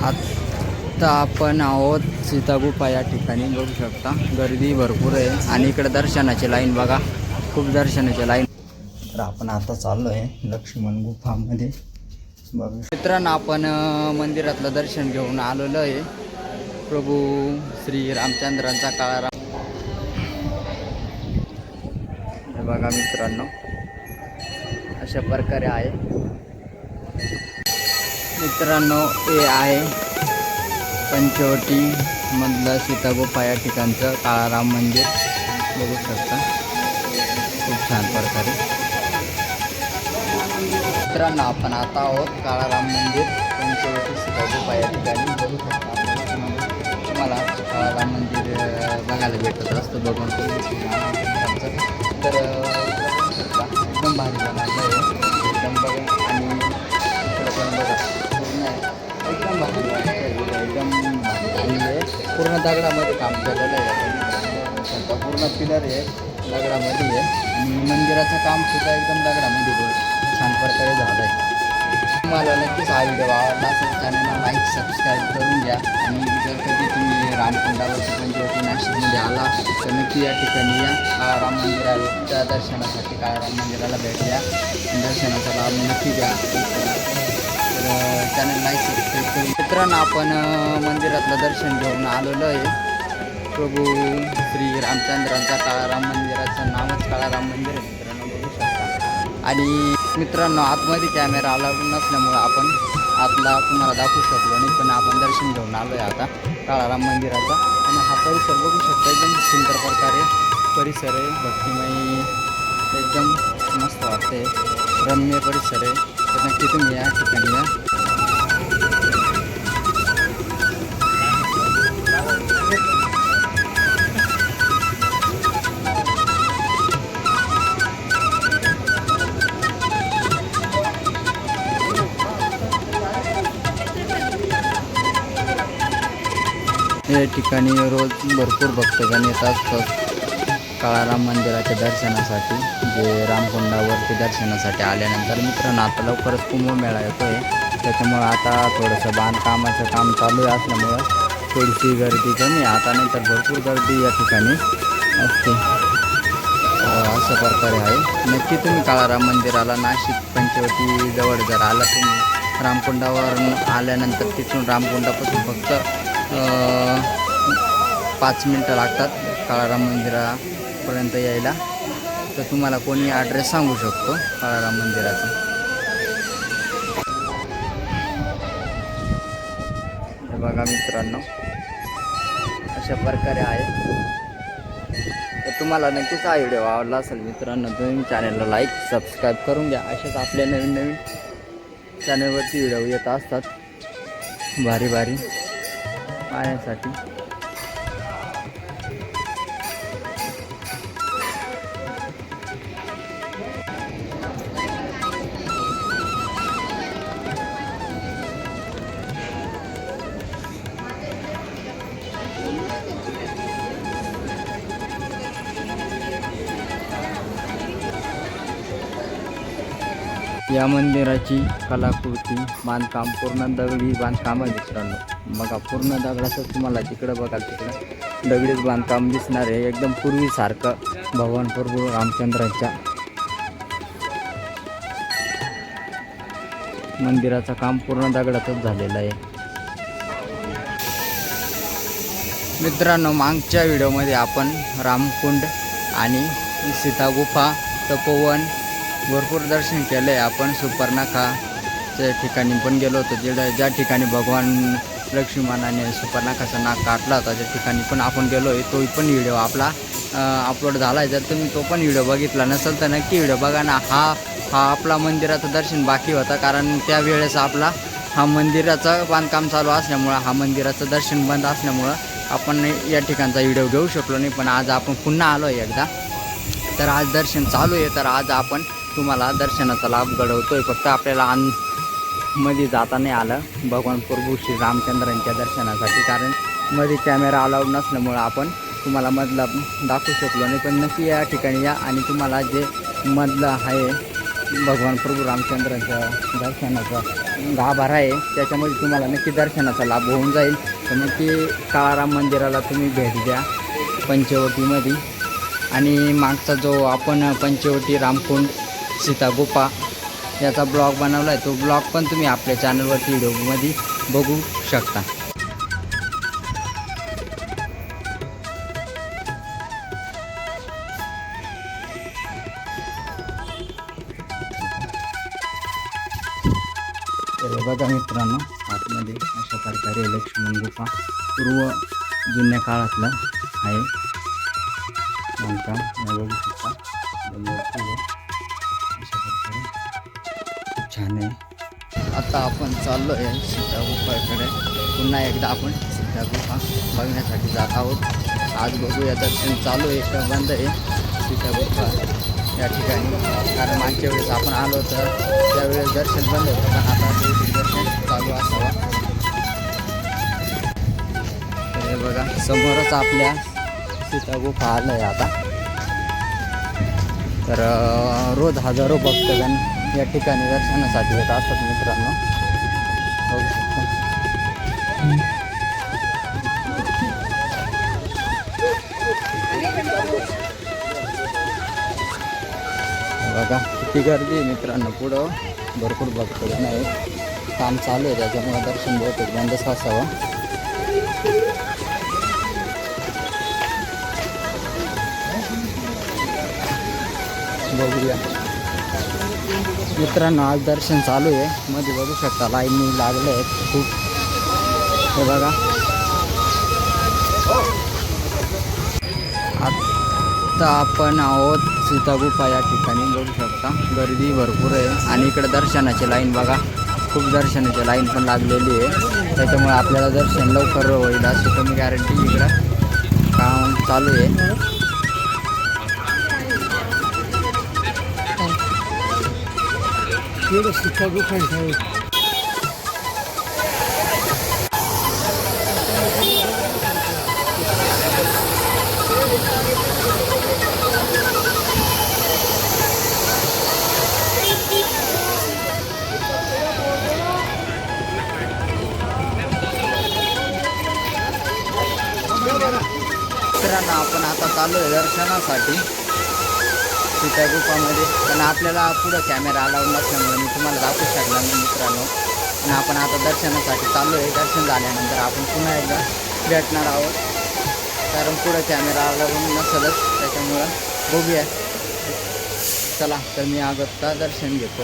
आता आपण आहोत सीतागुफा या ठिकाणी. बघू शकता गर्दी भरपूर आहे आणि इकडे दर्शनाची लाईन बघा, खूप दर्शनाची लाईन. तर आपण आता चाललो आहे लक्ष्मण गुफामध्ये. बघू मित्रांनो, आपण मंदिरातलं दर्शन घेऊन आलेलो आहे. प्रभू श्री रामचंद्रांचा काळाराम. हे बघा मित्रांनो, अशा प्रकारे आहे मित्रांनो. हे आहे पंचवटी मधलं सीतागुफा या ठिकाणचं काळाराम मंदिर. बघू शकता खूप छान प्रकारे. मित्रांनो, आपण आता आहोत काळाराम मंदिर पंचवटी सीतागुफा या ठिकाणी. बघू शकता तुम्हाला काळाराम मंदिर बघायला भेटत असतं बघून. तर एकदम भारी बनवलं आहे एकदम बघा. आणि इकडं पण बघा पूर्ण एकदम भारी एकदम भारी आहे. पूर्ण दगडामध्ये काम केलेलं आहे. पूर्ण पिलर आहे दगडामध्ये आहे आणि मंदिराचं काम सुद्धा एकदम दगडामध्ये छान प्रकारे झालं आहे. तुम्हाला नक्कीच हा व्हिडिओ आवडला असेल चॅनलला लाईक सबस्क्राईब करून घ्या. आणि जर कधी तुम्ही रामकुंडावर पंचवटी नाशिकमध्ये आला तर नक्की या ठिकाणी या काळाराम मंदिराच्या दर्शनासाठी. काळाराम मंदिराला भेट द्या, दर्शनाचा लाभ नक्की घ्या. तर चॅनल लाईक सबस्क्राईब करून. मित्रांनो, आपण मंदिरातलं दर्शन घेऊन आलेलो आहे. प्रभू श्री रामचंद्रांचा काळाराम मंदिराचं नावच काळाराम मंदिर आहे मित्रांनो. बघू शकता. आणि मित्रांनो, आतमध्ये कॅमेरा अलाउड नसल्यामुळं आपण आतला तुम्हाला दाखवू शकलो नाही, पण आपण दर्शन घेऊन आलो आहे आता काळाराम मंदिराचा. आणि हा परिसर बघू शकता एकदम सुंदर प्रकारे परिसर आहे, भक्तिमय एकदम मस्त वाटते, रम्य परिसर आहे. तर नक्की तुम्ही या ठिकाणी या. या ठिकाणी रोज भरपूर भक्तगण येत असतात काळाराम मंदिराच्या दर्शनासाठी. जे रामकुंडावरती दर्शनासाठी आल्यानंतर मित्रांनो, आता लवकरच कुंभमेळा येतो आहे, त्याच्यामुळं आता थोडंसं बांधकामाचं काम चालू असल्यामुळं थोडीशी गर्दी कमी आहे आता, नंतर भरपूर गर्दी या ठिकाणी असते. अशा प्रकारे आहे. नक्की तुम्ही काळाराम मंदिराला नाशिक पंचवटी जवळ जर आला तुम्ही रामकुंडावर आल्यानंतर तिथून रामकुंडापासून फक्त 5 मिनटं लागतात काळाराम मंदिरापर्यंत यायला. तर तुम्हाला कोणी ॲड्रेस सांगू शकतो काळाराम मंदिराचा. हे बघा मित्रांनो, अशा प्रकारे आहे. तर तुम्हाला नक्कीच हा व्हिडिओ आवडला असेल मित्रांनो, तुम्ही चॅनलला लाईक सबस्क्राईब करून घ्या. अशाच आपल्या नवीन नवीन चॅनलवरती व्हिडिओ येत असतात भारी भारी पाहण्यासाठी. या मंदिराची कलाकृती बांधकाम पूर्ण दगडी बांधकाम आहे मित्रांनो. बघा पूर्ण दगडाचं तुम्हाला तिकडं बघा तिकडं दगडीच बांधकाम दिसणार आहे एकदम पूर्वीसारखं. भगवान प्रभू रामचंद्राच्या मंदिराचं काम पूर्ण दगडातच झालेलं आहे मित्रांनो. मागच्या व्हिडिओमध्ये आपण रामकुंड आणि सीतागुफा तपोवन भरपूर दर्शन केलं आहे. आपण सुपर्णखाच्या ठिकाणी पण गेलो होतो, ज्या ठिकाणी भगवान लक्ष्मणाने सुपर्णखाचा नाक काटला होता त्या ठिकाणी पण आपण गेलो आहे. तो पण व्हिडिओ आपला अपलोड झाला आहे. जर तुम्ही तो पण व्हिडिओ बघितला नसेल तर नक्की व्हिडिओ बघा ना. हा आपला मंदिराचं दर्शन बाकी होता, कारण त्यावेळेस आपला हा मंदिराचं बांधकाम चालू असल्यामुळं, हा मंदिराचं दर्शन बंद असल्यामुळं आपण या ठिकाणचा व्हिडिओ घेऊ शकलो नाही. पण आज आपण पुन्हा आलो आहे एकदा, तर आज दर्शन चालू आहे. तर आज आपण तुम्हाला दर्शनाचा लाभ घडवतोय. फक्त आपल्याला मध्ये जाता नाही आलं भगवान प्रभू श्री रामचंद्रांच्या दर्शनासाठी, कारण मध्ये कॅमेरा अलाउड नसल्यामुळं आपण तुम्हाला मधला दाखवू शकलो नाही. पण नक्की या ठिकाणी या आणि तुम्हाला जे मधलं आहे भगवान प्रभू रामचंद्राच्या दर्शनाचा गाभारा आहे, त्याच्यामध्ये तुम्हाला नक्की दर्शनाचा लाभ होऊन जाईल. तर नक्की काळाराम मंदिराला तुम्ही भेट द्या पंचवटीमध्ये. आणि मागचा जो आपण पंचवटी रामकुंड सीता गुफा याचा ब्लॉग बनवला आहे, तो ब्लॉग पण तुम्ही आपल्या चॅनलवरती व्हिडिओमध्ये बघू शकता. तर बघा मित्रांनो, आतमध्ये अशा प्रकारे लक्ष्मण गुफा पूर्व जुन्या काळातलं आहे बांधकाम बघू शकता. अशा प्रकारे खूप छान आहे. आता आपण चाललो आहे सीता गुफाकडे. पुन्हा एकदा आपण सीता गुफा बघण्यासाठी जात आहोत. आज बघूया, दर्शन चालू आहे का बंद आहे सीता गुफा या ठिकाणी. कारण मागच्या वेळेस आपण आलो तर त्यावेळेस दर्शन बंद होतं, पण आता दर्शन चालू असावा. तर हे बघा समोरच आपल्या सीता गुफा आलं आहे आता. तर रोज हजारो भक्तगण या ठिकाणी दर्शनासाठी येत असतात मित्रांनो, बघू शकता. बघा किती गर्दी आहे मित्रांनो, पुढं भरपूर भक्तगण आहे. काम चालू आहे त्याच्यामुळे दर्शन बहुतेक बंदच असावं. बघूया मित्रांनो, आज दर्शन चालू आहे. मध्ये बघू शकता लाईनी लागले आहेत खूप. हे बघा आता आपण आहोत सीता गुफा या ठिकाणी. बघू शकता गर्दी भरपूर आहे. आणि इकडे दर्शनाची लाईन बघा, खूप दर्शनाची लाईन पण लागलेली आहे. त्याच्यामुळे आपल्याला दर्शन लवकर होईल अशी कमी गॅरंटी इकडं काम चालू आहे. सीता गुफा मित्रांनो, आपण आता चालू आहे दर्शनासाठी सीता गुफामध्ये. पण आपल्याला पुढं कॅमेरा अलाउड नसल्यामुळे मी तुम्हाला दाखवू शकणार नाही मित्रांनो. आणि आपण आता दर्शनासाठी चालू आहे. दर्शन झाल्यानंतर आपण पुन्हा एकदा भेटणार आहोत, कारण पुढं कॅमेरा अलाउड नसेलच, त्याच्यामुळं बघूया. चला तर मी आता दर्शन घेतो.